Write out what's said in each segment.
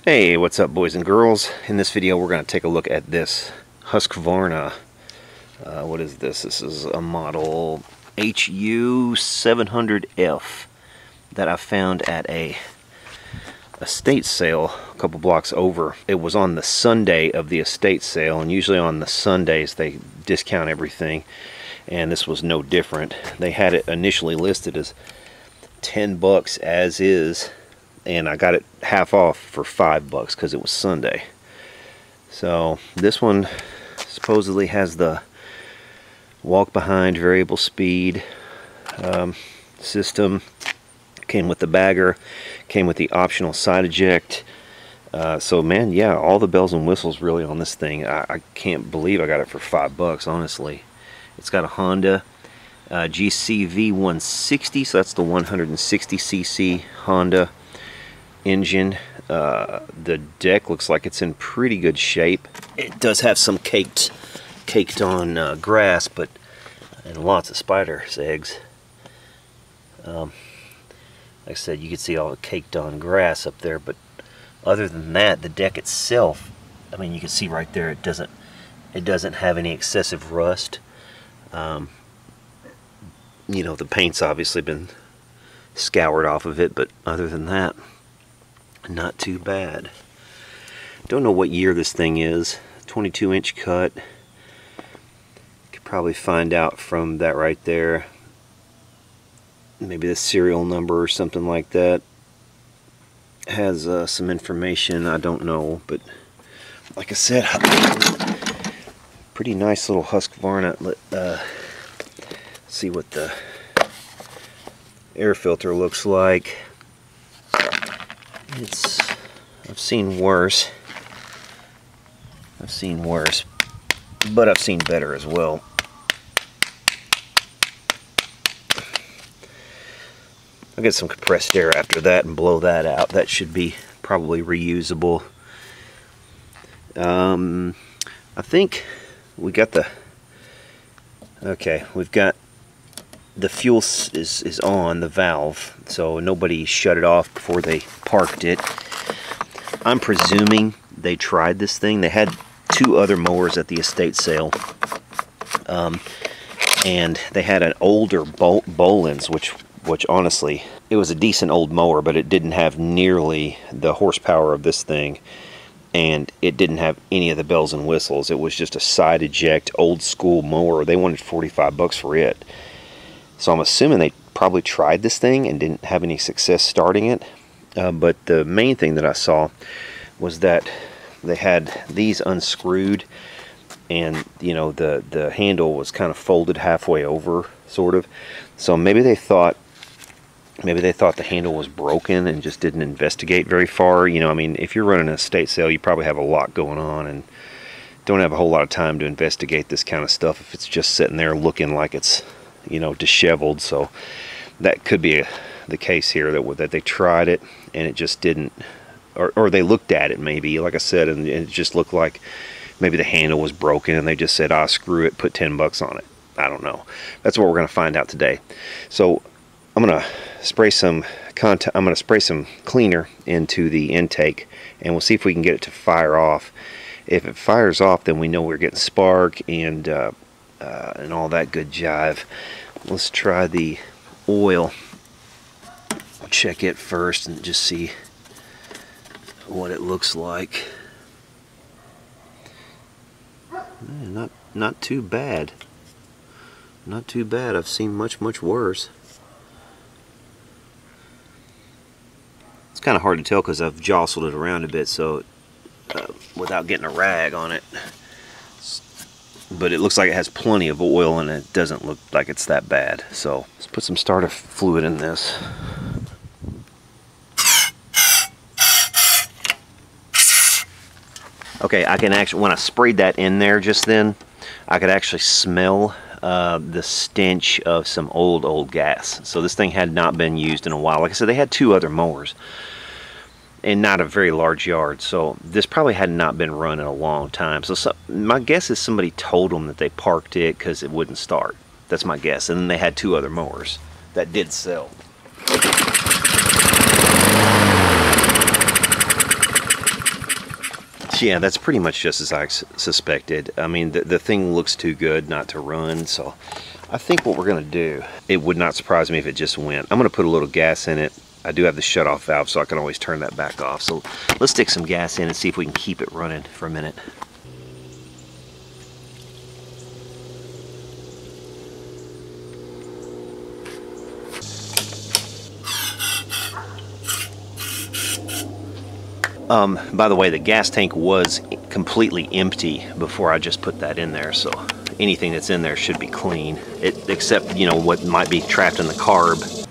Hey, what's up boys and girls? In this video we're going to take a look at this Husqvarna. What is this? This is a model HU700F that I found at a estate sale a couple blocks over. It was on the Sunday of the estate sale, and usually on the Sundays they discount everything, and this was no different. They had it initially listed as 10 bucks as is, and I got it half off for $5 because it was Sunday. So this one supposedly has the walk behind variable speed system. Came with the bagger, came with the optional side eject. So man, yeah, all the bells and whistles really on this thing. I can't believe I got it for $5, honestly. It's got a Honda GCV 160, so that's the 160cc Honda engine. The deck looks like it's in pretty good shape. It does have some caked on grass, but and lots of spider's eggs. Like I said, you can see all the caked on grass up there, but other than that, the deck itself, I mean, you can see right there, it doesn't have any excessive rust. You know, the paint's obviously been scoured off of it, but other than that, not too bad. Don't know what year this thing is. 22-inch cut. Could probably find out from that right there. Maybe the serial number or something like that. Has some information, I don't know, but like I said, pretty nice little Husqvarna. Let's see what the air filter looks like. I've seen worse, but I've seen better as well. I'll get some compressed air after that and blow that out. That should be probably reusable. I think we got the, okay, we've got the fuel is on the valve, so nobody shut it off before they parked it. I'm presuming they tried this thing. They had two other mowers at the estate sale, and they had an older Bolins, which honestly, it was a decent old mower, but it didn't have nearly the horsepower of this thing, and it didn't have any of the bells and whistles. It was just a side eject, old school mower. They wanted $45 for it. So I'm assuming they probably tried this thing and didn't have any success starting it. But the main thing that I saw was that they had these unscrewed, and you know, the handle was kind of folded halfway over, sort of. So maybe they thought the handle was broken and just didn't investigate very far. You know, I mean, if you're running an estate sale, you probably have a lot going on and don't have a whole lot of time to investigate this kind of stuff if it's just sitting there looking like it's, you know, disheveled. So that could be the case here, that they tried it and it just didn't, or they looked at it maybe, like I said, and it just looked like maybe the handle was broken and they just said, ah, screw it, put 10 bucks on it. I don't know. That's what we're going to find out today. So I'm going to spray some cleaner into the intake, and we'll see if we can get it to fire off. If it fires off, then we know we're getting spark and all that good jive. Let's try the oil. We'll check it first and just see what it looks like. Not too bad. Not too bad. I've seen much worse. It's kind of hard to tell because I've jostled it around a bit, so without getting a rag on it. But it looks like it has plenty of oil and it doesn't look like it's that bad. So let's put some starter fluid in this. Okay, I can actually, when I sprayed that in there just then, I could actually smell the stench of some old gas. So this thing had not been used in a while. Like I said, they had two other mowers and not a very large yard, so this probably had not been run in a long time. So my guess is somebody told them that they parked it because it wouldn't start. That's my guess. And then they had two other mowers that did sell. Yeah, that's pretty much just as I suspected. I mean, the thing looks too good not to run, so I think what we're going to do, it would not surprise me if it just went. I'm going to put a little gas in it. I do have the shut-off valve, so I can always turn that back off. So let's stick some gas in and see if we can keep it running for a minute. By the way, the gas tank was completely empty before I just put that in there, so anything that's in there should be clean, except, you know, what might be trapped in the carb.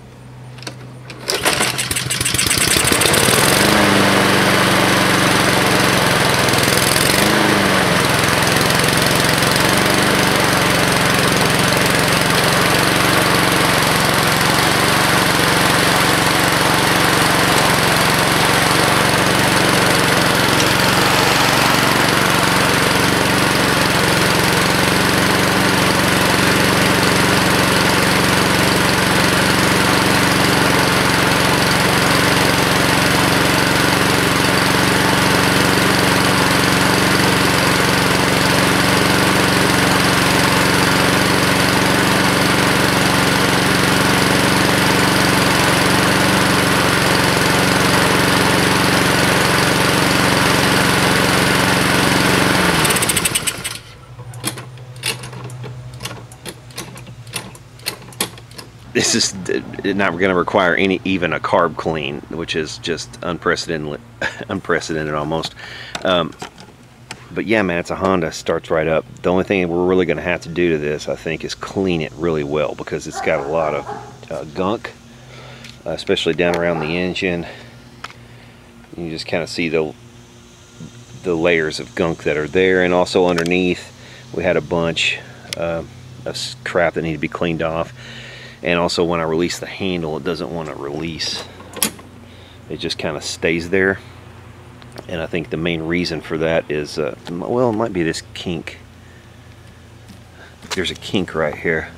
This is not going to require even a carb clean, which is just unprecedented almost. But yeah, man, it's a Honda. Starts right up. The only thing we're really going to have to do to this, I think, is clean it really well, because it's got a lot of gunk, especially down around the engine. You just kind of see the layers of gunk that are there, and also underneath we had a bunch of crap that needed to be cleaned off. And also, when I release the handle, it doesn't want to release. It just kind of stays there. And I think the main reason for that is, well, it might be this kink. There's a kink right here.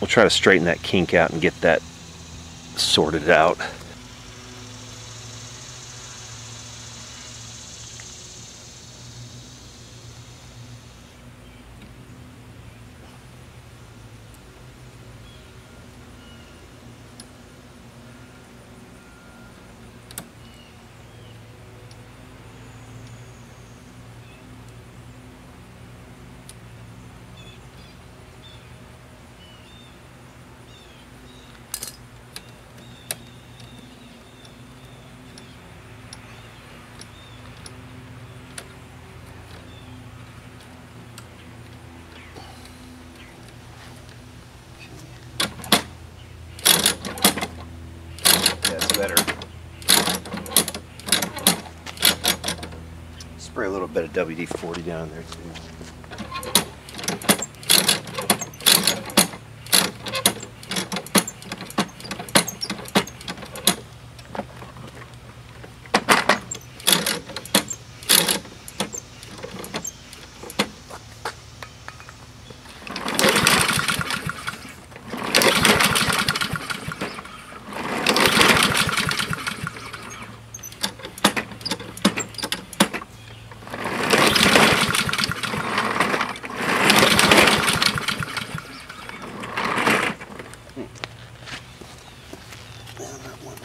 We'll try to straighten that kink out and get that sorted out. Better. Spray a little bit of WD-40 down there too.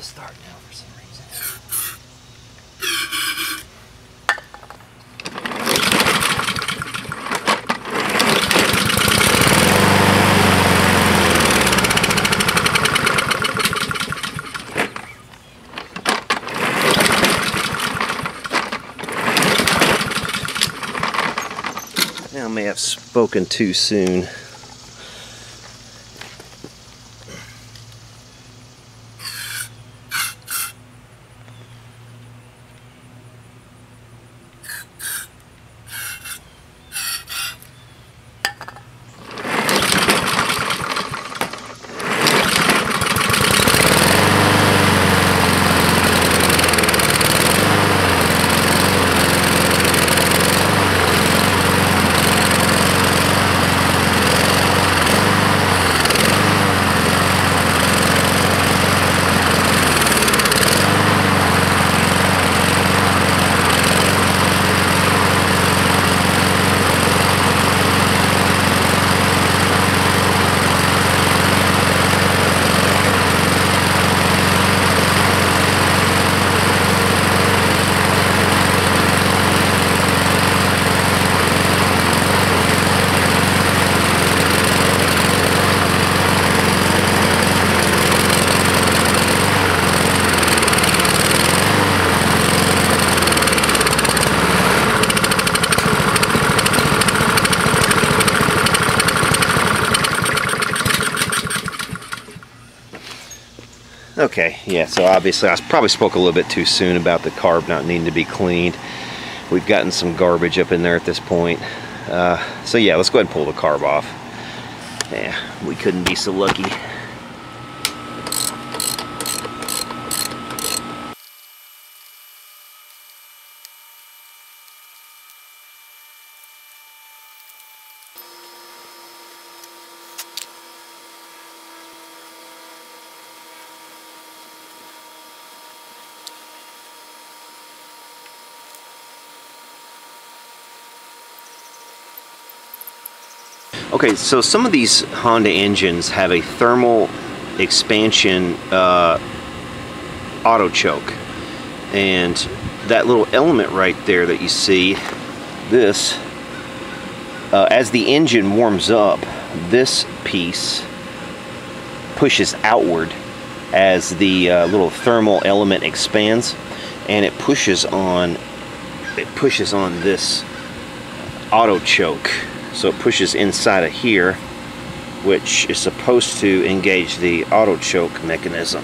Start now for some reason. Now I may have spoken too soon. Okay, yeah, so obviously I probably spoke a little bit too soon about the carb not needing to be cleaned. We've gotten some garbage up in there at this point. So yeah, let's go ahead and pull the carb off. Yeah, we couldn't be so lucky. Okay, so some of these Honda engines have a thermal expansion auto choke, and that little element right there that you see, this, as the engine warms up, this piece pushes outward as the little thermal element expands, and it pushes on this auto choke. So it pushes inside of here, which is supposed to engage the auto choke mechanism.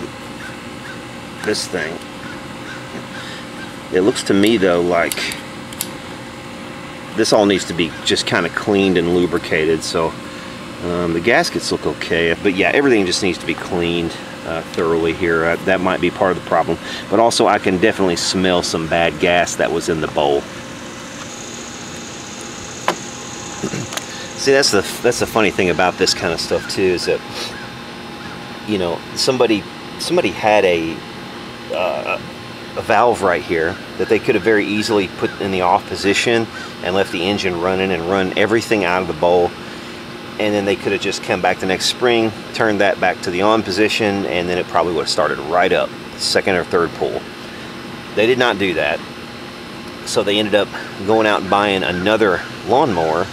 This thing. It looks to me though like this all needs to be just kind of cleaned and lubricated. So the gaskets look okay, but yeah, everything just needs to be cleaned thoroughly here. That might be part of the problem, but also I can definitely smell some bad gas that was in the bowl. See, that's the funny thing about this kind of stuff too, is that, you know, somebody had a valve right here that they could have very easily put in the off position and left the engine running and run everything out of the bowl, and then they could have just come back the next spring, turned that back to the on position, and then it probably would have started right up, second or third pull. They did not do that, so they ended up going out and buying another lawnmower.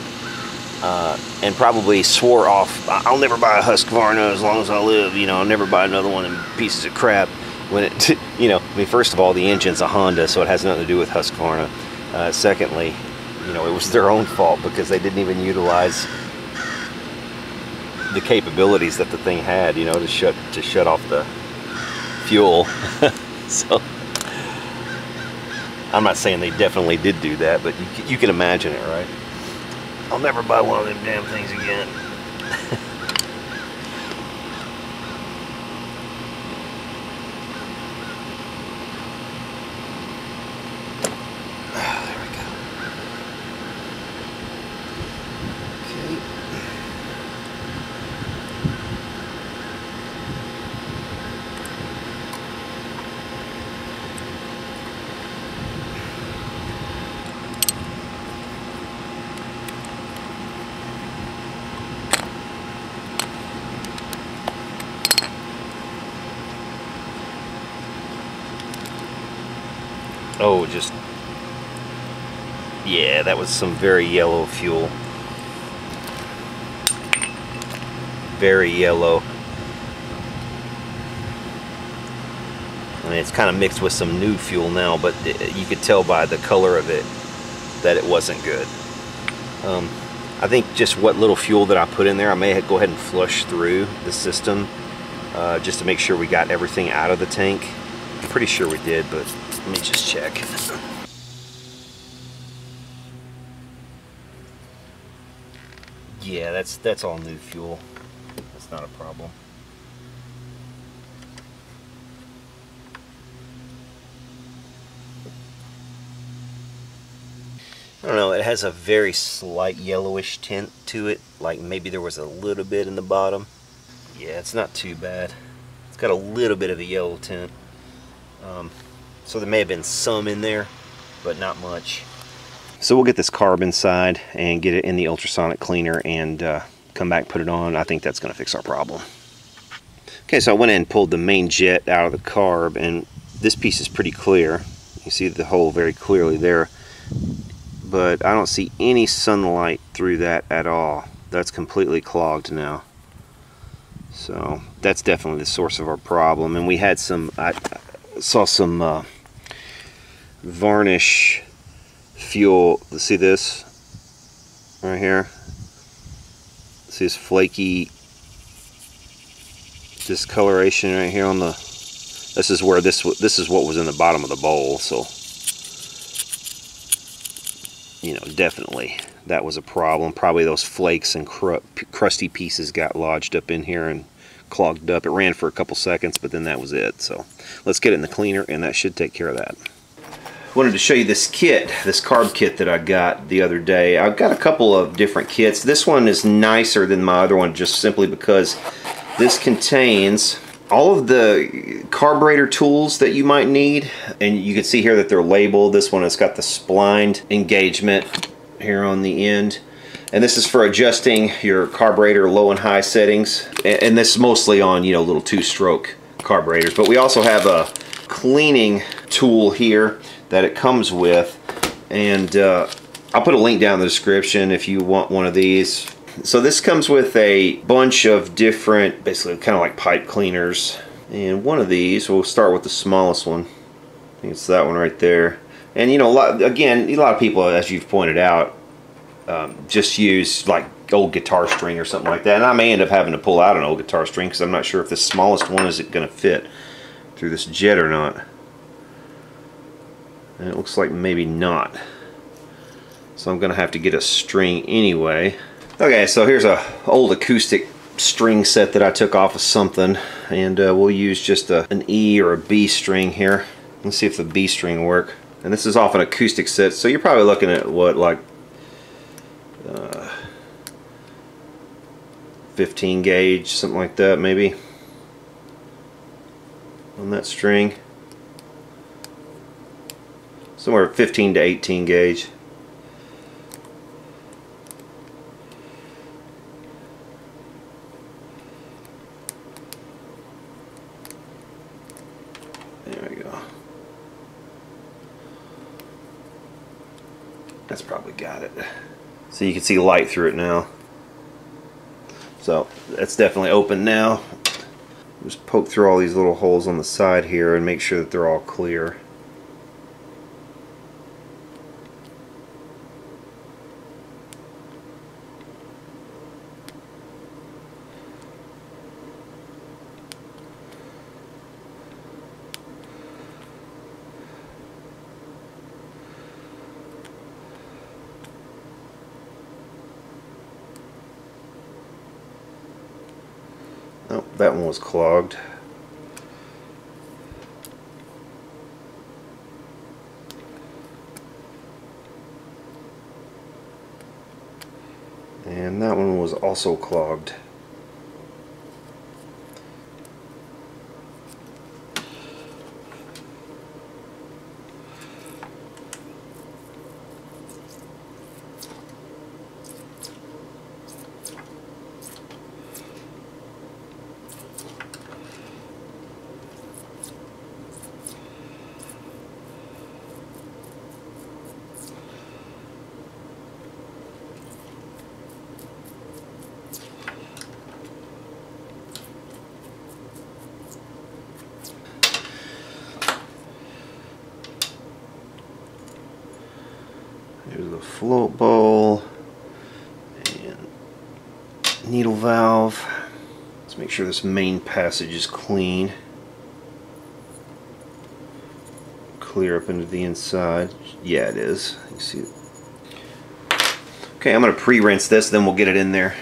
And probably swore off, I'll never buy a Husqvarna as long as I live, you know, I'll never buy another one of them pieces of crap. When it, you know, I mean, first of all, the engine's a Honda, so it has nothing to do with Husqvarna. Secondly, you know, it was their own fault because they didn't even utilize the capabilities that the thing had, you know, to shut off the fuel. So I'm not saying they definitely did do that, but you can imagine it, right? I'll never buy one of them damn things again. There we go. Okay. Oh, just, yeah, that was some very yellow fuel. Very yellow. I mean, it's kind of mixed with some new fuel now, but you could tell by the color of it that it wasn't good. I think just what little fuel that I put in there, I may go ahead and flush through the system just to make sure we got everything out of the tank. I'm pretty sure we did, but let me just check. Yeah, that's all new fuel. That's not a problem. I don't know, it has a very slight yellowish tint to it, like maybe there was a little bit in the bottom. Yeah, it's not too bad. It's got a little bit of a yellow tint. So there may have been some in there, but not much. So we'll get this carb inside and get it in the ultrasonic cleaner and come back, put it on. I think that's going to fix our problem. Okay, so I went in and pulled the main jet out of the carb, and this piece is pretty clear. You see the hole very clearly there, but I don't see any sunlight through that at all. That's completely clogged now. So that's definitely the source of our problem. And we had some, I saw some varnish fuel. See this right here? See this flaky discoloration right here on the This is where this is what was in the bottom of the bowl, so you know, definitely that was a problem. Probably those flakes and crusty pieces got lodged up in here and clogged up. It ran for a couple seconds, but then that was it. So let's get it in the cleaner, and that should take care of that. Wanted to show you this kit, this carb kit that I got the other day. I've got a couple of different kits. This one is nicer than my other one just simply because this contains all of the carburetor tools that you might need, and you can see here that they're labeled. This one has got the splined engagement here on the end, and this is for adjusting your carburetor low and high settings, and this is mostly on, you know, little 2-stroke carburetors. But we also have a cleaning tool here that it comes with, and I'll put a link down in the description if you want one of these. So this comes with a bunch of different, basically kind of like pipe cleaners, and one of these, we'll start with the smallest one. I think it's that one right there. And you know, a lot of people, as you've pointed out, just use like old guitar string or something like that, and I may end up having to pull out an old guitar string because I'm not sure if this smallest one is going to fit through this jet or not. And it looks like maybe not, so I'm going to have to get a string anyway. Okay, so here's a old acoustic string set that I took off of something, and we'll use just an E or a B string here. Let's see if the B string will work. And this is off an acoustic set, so you're probably looking at what, like 15 gauge, something like that maybe, on that string. Somewhere 15 to 18 gauge. There we go. That's probably got it. So you can see light through it now. So that's definitely open now. Just poke through all these little holes on the side here and make sure that they're all clear. Oh, that one was clogged. And that one was also clogged. Here's the float bowl and needle valve. Let's make sure this main passage is clean. Clear up into the inside. Yeah, it is. You see it. Okay, I'm going to pre-rinse this, then we'll get it in there.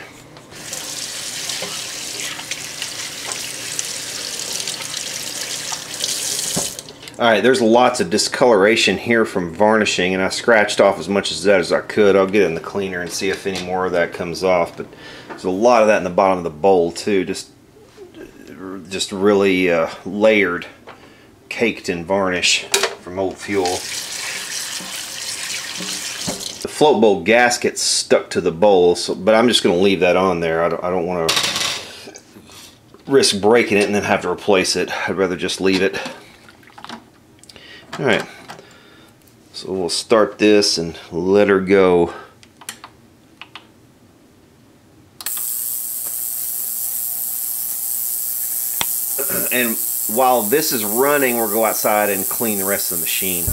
Alright, there's lots of discoloration here from varnishing, and I scratched off as much of that as I could. I'll get it in the cleaner and see if any more of that comes off, but there's a lot of that in the bottom of the bowl too, just really layered, caked in varnish from old fuel. The float bowl gasket's stuck to the bowl, but I'm just going to leave that on there. I don't want to risk breaking it and then have to replace it. I'd rather just leave it. Alright, so we'll start this and let her go. And while this is running, we'll go outside and clean the rest of the machine.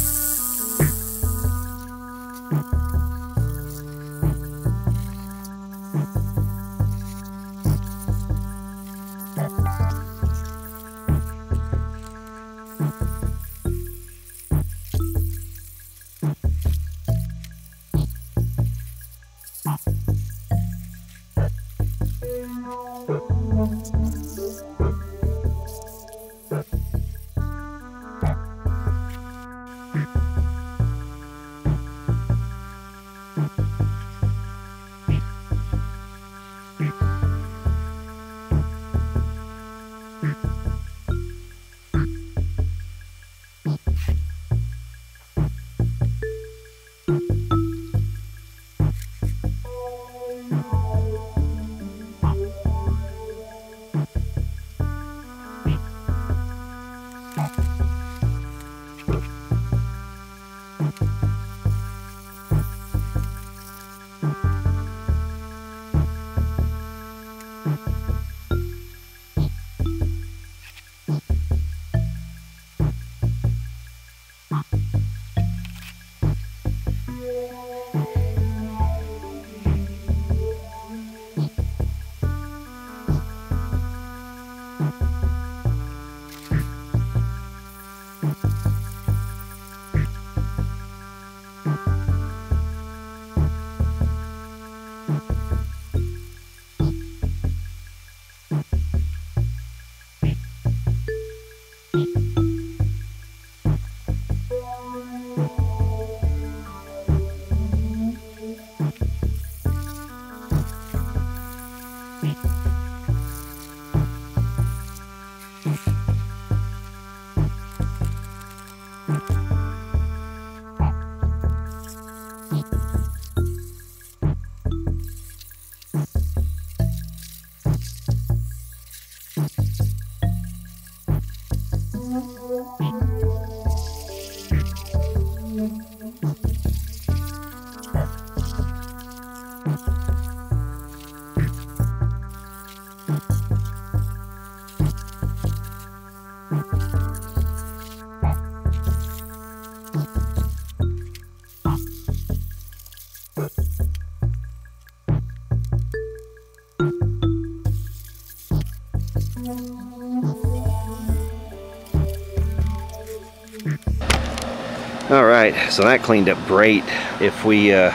Alright, so that cleaned up great. If we get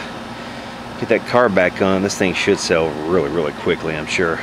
that car back on, this thing should sell really, really quickly, I'm sure.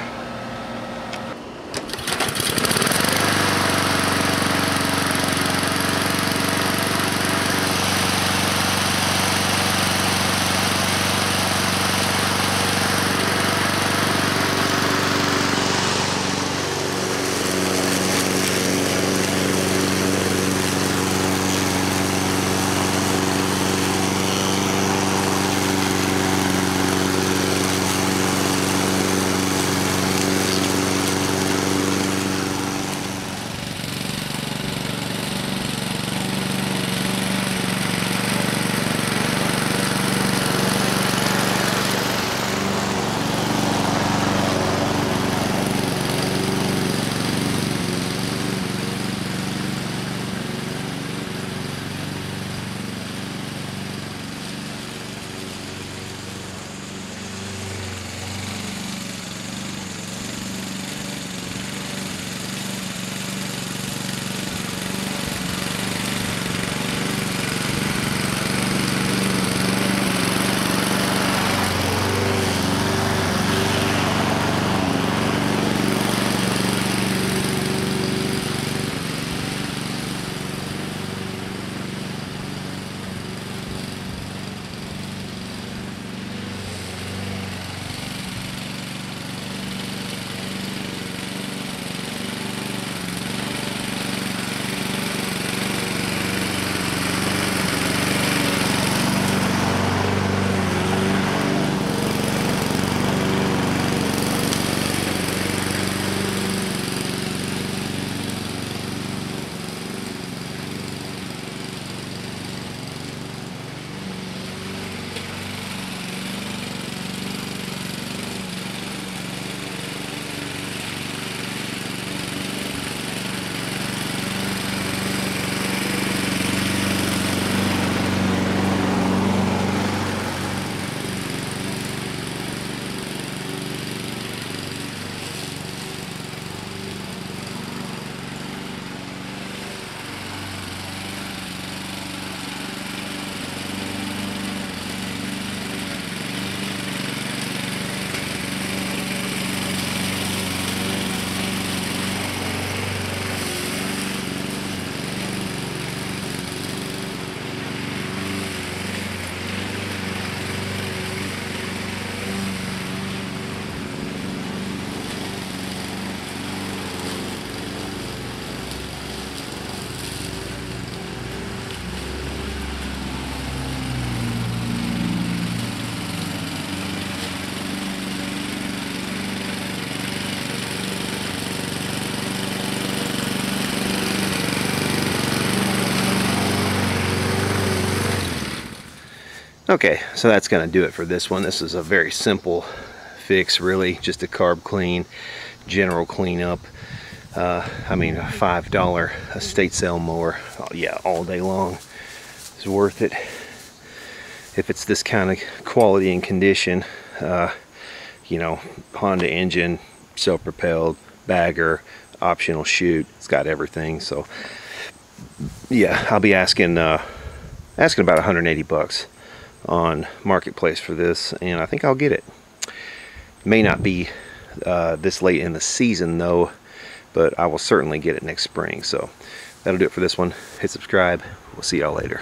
Okay, so that's going to do it for this one. This is a very simple fix, really, just a carb clean, general cleanup. I mean, a $5 estate sale mower, oh, yeah, all day long is worth it. If it's this kind of quality and condition, you know, Honda engine, self-propelled, bagger, optional chute, it's got everything. So yeah, I'll be asking about 180 bucks on Marketplace for this, and I think I'll get it. May not be this late in the season though, but I will certainly get it next spring. So that'll do it for this one. Hit subscribe. We'll see y'all later.